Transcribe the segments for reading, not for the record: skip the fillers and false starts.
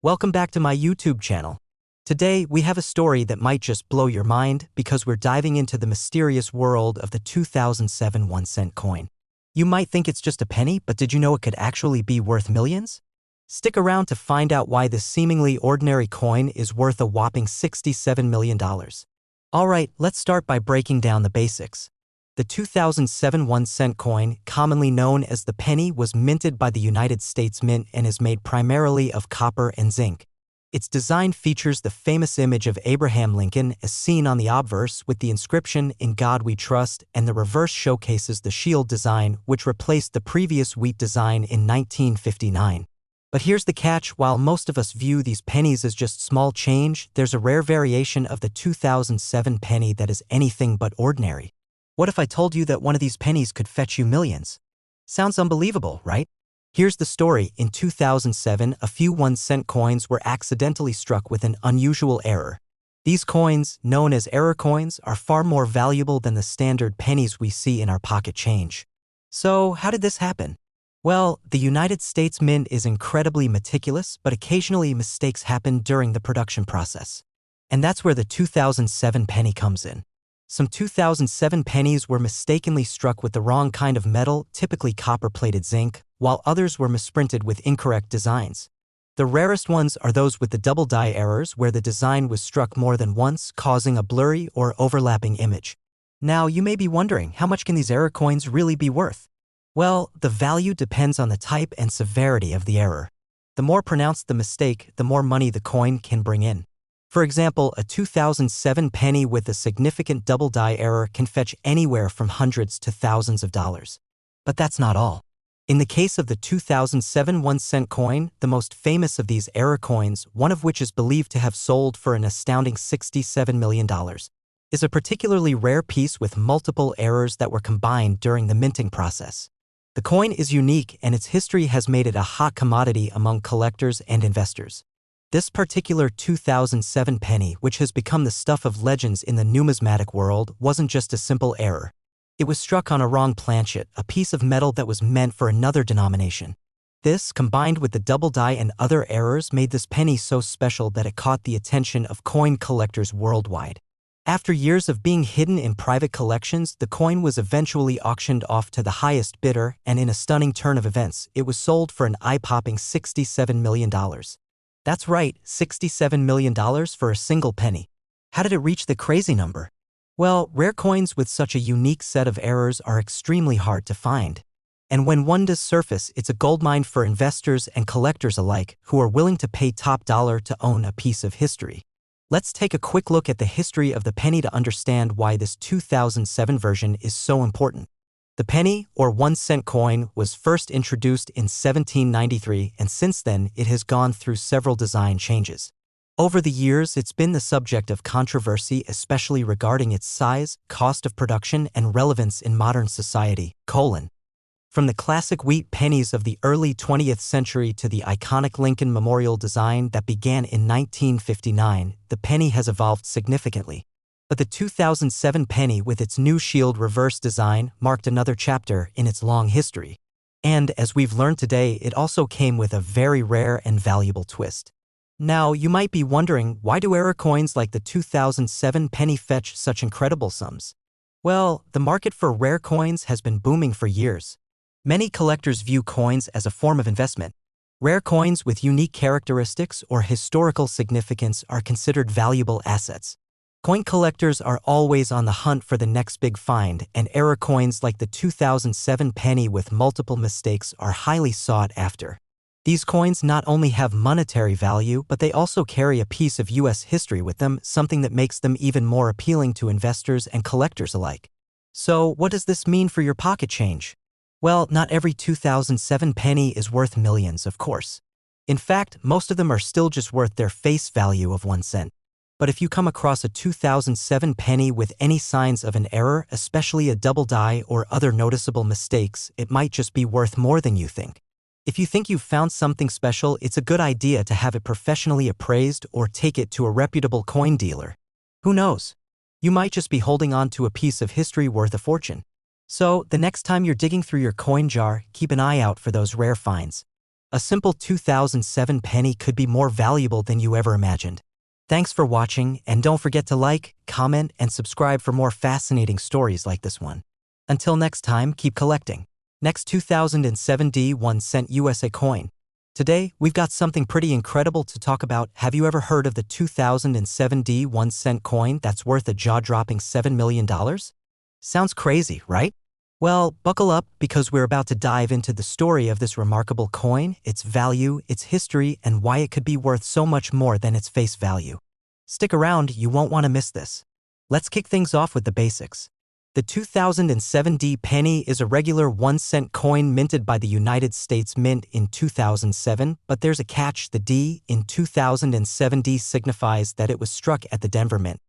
Welcome back to my YouTube channel. Today, we have a story that might just blow your mind because we're diving into the mysterious world of the 2007 1-cent coin. You might think it's just a penny, but did you know it could actually be worth millions? Stick around to find out why this seemingly ordinary coin is worth a whopping $67 million. Alright, let's start by breaking down the basics. The 2007 1-cent coin, commonly known as the penny, was minted by the United States Mint and is made primarily of copper and zinc. Its design features the famous image of Abraham Lincoln as seen on the obverse with the inscription, "In God We Trust," and the reverse showcases the shield design, which replaced the previous wheat design in 1959. But here's the catch: while most of us view these pennies as just small change, there's a rare variation of the 2007 penny that is anything but ordinary. What if I told you that one of these pennies could fetch you millions? Sounds unbelievable, right? Here's the story. In 2007, a few 1-cent coins were accidentally struck with an unusual error. These coins, known as error coins, are far more valuable than the standard pennies we see in our pocket change. So, how did this happen? Well, the United States Mint is incredibly meticulous, but occasionally mistakes happen during the production process. And that's where the 2007 penny comes in. Some 2007 pennies were mistakenly struck with the wrong kind of metal, typically copper-plated zinc, while others were misprinted with incorrect designs. The rarest ones are those with the double die errors, where the design was struck more than once, causing a blurry or overlapping image. Now, you may be wondering, how much can these error coins really be worth? Well, the value depends on the type and severity of the error. The more pronounced the mistake, the more money the coin can bring in. For example, a 2007 penny with a significant double die error can fetch anywhere from hundreds to thousands of dollars. But that's not all. In the case of the 2007 1-cent coin, the most famous of these error coins, one of which is believed to have sold for an astounding $67 million, is a particularly rare piece with multiple errors that were combined during the minting process. The coin is unique, and its history has made it a hot commodity among collectors and investors. This particular 2007 penny, which has become the stuff of legends in the numismatic world, wasn't just a simple error. It was struck on a wrong planchet, a piece of metal that was meant for another denomination. This, combined with the double die and other errors, made this penny so special that it caught the attention of coin collectors worldwide. After years of being hidden in private collections, the coin was eventually auctioned off to the highest bidder, and in a stunning turn of events, it was sold for an eye-popping $67 million. That's right, $67 million for a single penny. How did it reach the crazy number? Well, rare coins with such a unique set of errors are extremely hard to find. And when one does surface, it's a goldmine for investors and collectors alike who are willing to pay top dollar to own a piece of history. Let's take a quick look at the history of the penny to understand why this 2007 version is so important. The penny, or 1-cent coin, was first introduced in 1793, and since then it has gone through several design changes. Over the years, it's been the subject of controversy, especially regarding its size, cost of production, and relevance in modern society. From the classic wheat pennies of the early 20th century to the iconic Lincoln Memorial design that began in 1959, the penny has evolved significantly. But the 2007 penny, with its new shield reverse design, marked another chapter in its long history. And, as we've learned today, it also came with a very rare and valuable twist. Now, you might be wondering, why do error coins like the 2007 penny fetch such incredible sums? Well, the market for rare coins has been booming for years. Many collectors view coins as a form of investment. Rare coins with unique characteristics or historical significance are considered valuable assets. Coin collectors are always on the hunt for the next big find, and error coins like the 2007 penny with multiple mistakes are highly sought after. These coins not only have monetary value, but they also carry a piece of U.S. history with them, something that makes them even more appealing to investors and collectors alike. So, what does this mean for your pocket change? Well, not every 2007 penny is worth millions, of course. In fact, most of them are still just worth their face value of 1 cent. But if you come across a 2007 penny with any signs of an error, especially a double die or other noticeable mistakes, it might just be worth more than you think. If you think you've found something special, it's a good idea to have it professionally appraised or take it to a reputable coin dealer. Who knows? You might just be holding on to a piece of history worth a fortune. So, the next time you're digging through your coin jar, keep an eye out for those rare finds. A simple 2007 penny could be more valuable than you ever imagined. Thanks for watching, and don't forget to like, comment, and subscribe for more fascinating stories like this one. Until next time, keep collecting. Next 2007 1 cent USA coin. Today, we've got something pretty incredible to talk about. Have you ever heard of the 2007 1 cent coin that's worth a jaw-dropping $7 million? Sounds crazy, right? Well, buckle up because we're about to dive into the story of this remarkable coin, its value, its history, and why it could be worth so much more than its face value. Stick around, you won't want to miss this. Let's kick things off with the basics. The 2007 penny is a regular 1 cent coin minted by the United States Mint in 2007, but there's a catch. The D in 2007 signifies that it was struck at the Denver Mint,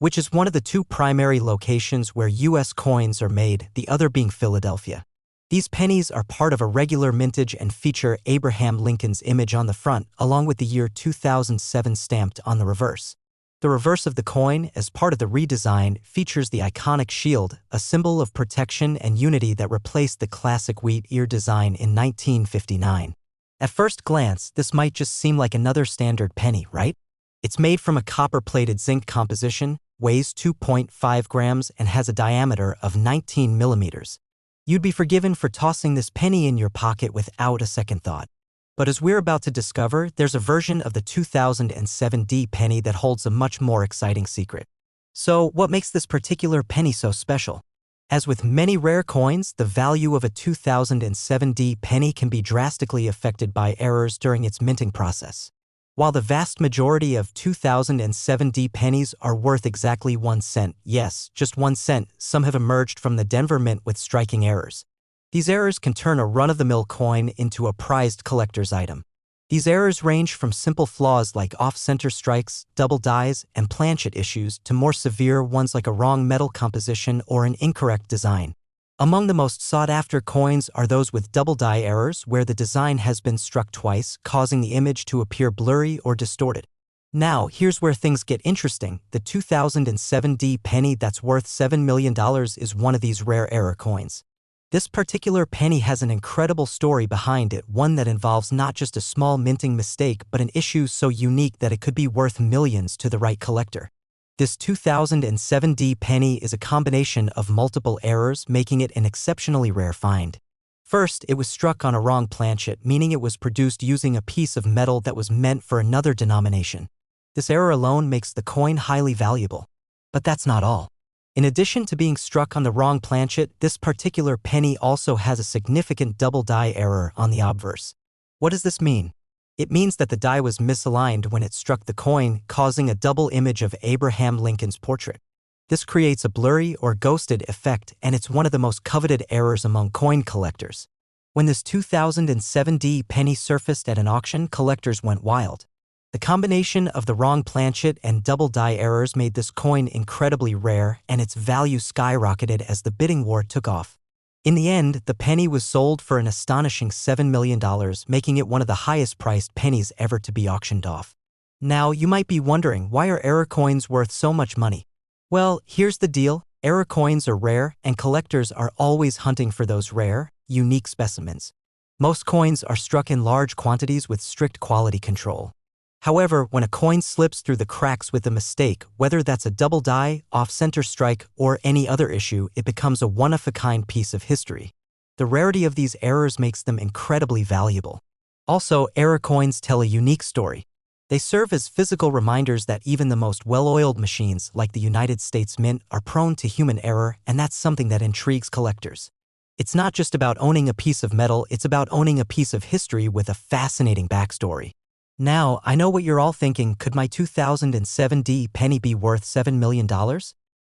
which is one of the two primary locations where U.S. coins are made, the other being Philadelphia. These pennies are part of a regular mintage and feature Abraham Lincoln's image on the front, along with the year 2007 stamped on the reverse. The reverse of the coin, as part of the redesign, features the iconic shield, a symbol of protection and unity that replaced the classic wheat ear design in 1959. At first glance, this might just seem like another standard penny, right? It's made from a copper-plated zinc composition, weighs 2.5 grams, and has a diameter of 19 millimeters. You'd be forgiven for tossing this penny in your pocket without a second thought. But as we're about to discover, there's a version of the 2007 penny that holds a much more exciting secret. So, what makes this particular penny so special? As with many rare coins, the value of a 2007 penny can be drastically affected by errors during its minting process. While the vast majority of 2007 pennies are worth exactly 1 cent, yes, just 1 cent, some have emerged from the Denver Mint with striking errors. These errors can turn a run-of-the-mill coin into a prized collector's item. These errors range from simple flaws like off-center strikes, double dies, and planchet issues to more severe ones like a wrong metal composition or an incorrect design. Among the most sought-after coins are those with double die errors where the design has been struck twice, causing the image to appear blurry or distorted. Now, here's where things get interesting. The 2007 penny that's worth $7 million is one of these rare error coins. This particular penny has an incredible story behind it, one that involves not just a small minting mistake but an issue so unique that it could be worth millions to the right collector. This 2007 penny is a combination of multiple errors, making it an exceptionally rare find. First, it was struck on a wrong planchet, meaning it was produced using a piece of metal that was meant for another denomination. This error alone makes the coin highly valuable. But that's not all. In addition to being struck on the wrong planchet, this particular penny also has a significant double die error on the obverse. What does this mean? It means that the die was misaligned when it struck the coin, causing a double image of Abraham Lincoln's portrait. This creates a blurry or ghosted effect, and it's one of the most coveted errors among coin collectors. When this 2007 penny surfaced at an auction, collectors went wild. The combination of the wrong planchet and double die errors made this coin incredibly rare, and its value skyrocketed as the bidding war took off. In the end, the penny was sold for an astonishing $7 million, making it one of the highest-priced pennies ever to be auctioned off. Now, you might be wondering, why are error coins worth so much money? Well, here's the deal. Error coins are rare, and collectors are always hunting for those rare, unique specimens. Most coins are struck in large quantities with strict quality control. However, when a coin slips through the cracks with a mistake, whether that's a double die, off-center strike, or any other issue, it becomes a one-of-a-kind piece of history. The rarity of these errors makes them incredibly valuable. Also, error coins tell a unique story. They serve as physical reminders that even the most well-oiled machines, like the United States Mint, are prone to human error, and that's something that intrigues collectors. It's not just about owning a piece of metal, it's about owning a piece of history with a fascinating backstory. Now, I know what you're all thinking, could my 2007 penny be worth $7 million?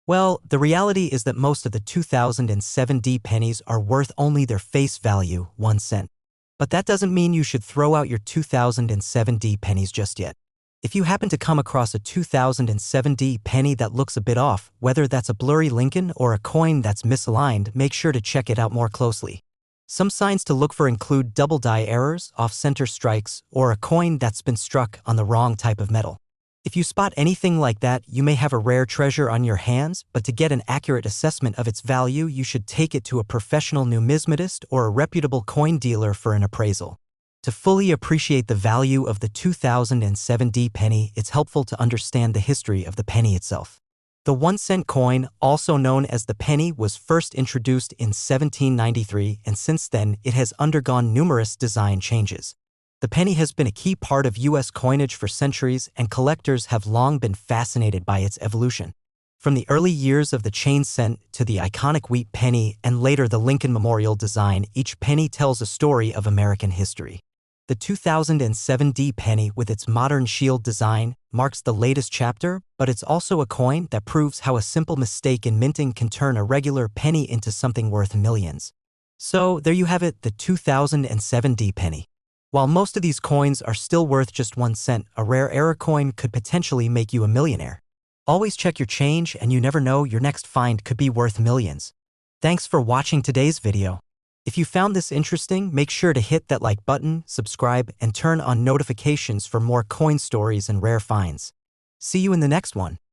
Well, the reality is that most of the 2007 pennies are worth only their face value, 1 cent. But that doesn't mean you should throw out your 2007 pennies just yet. If you happen to come across a 2007 penny that looks a bit off, whether that's a blurry Lincoln or a coin that's misaligned, make sure to check it out more closely. Some signs to look for include double die errors, off-center strikes, or a coin that's been struck on the wrong type of metal. If you spot anything like that, you may have a rare treasure on your hands, but to get an accurate assessment of its value, you should take it to a professional numismatist or a reputable coin dealer for an appraisal. To fully appreciate the value of the 2007 D penny, it's helpful to understand the history of the penny itself. The 1-cent coin, also known as the penny, was first introduced in 1793, and since then it has undergone numerous design changes. The penny has been a key part of U.S. coinage for centuries, and collectors have long been fascinated by its evolution. From the early years of the chain cent to the iconic wheat penny and later the Lincoln Memorial design, each penny tells a story of American history. The 2007 D penny, with its modern shield design, marks the latest chapter, but it's also a coin that proves how a simple mistake in minting can turn a regular penny into something worth millions. So there you have it, the 2007 D penny. While most of these coins are still worth just 1 cent, a rare error coin could potentially make you a millionaire. Always check your change, and you never know, your next find could be worth millions. Thanks for watching today's video. If you found this interesting, make sure to hit that like button, subscribe, and turn on notifications for more coin stories and rare finds. See you in the next one.